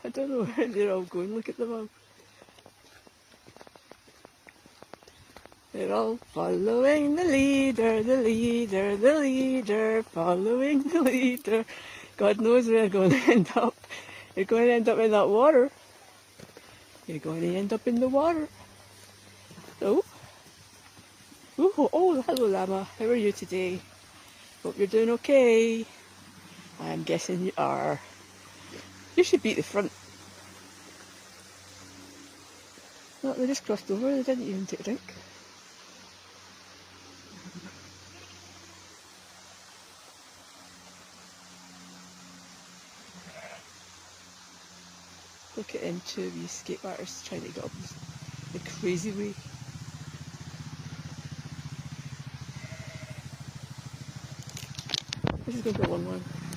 I don't know where they're all going. Look at them all. They're all following the leader, the leader, the leader, following the leader. God knows where they're going to end up. You're going to end up in that water. You're going to end up in the water. Oh. Oh, hello llama. How are you today? Hope you're doing okay. I'm guessing you are. You should be at the front. No, they just crossed over. They didn't even take a drink. Look at them two wee skateboarders trying to get up the crazy way. This is going to be a long one.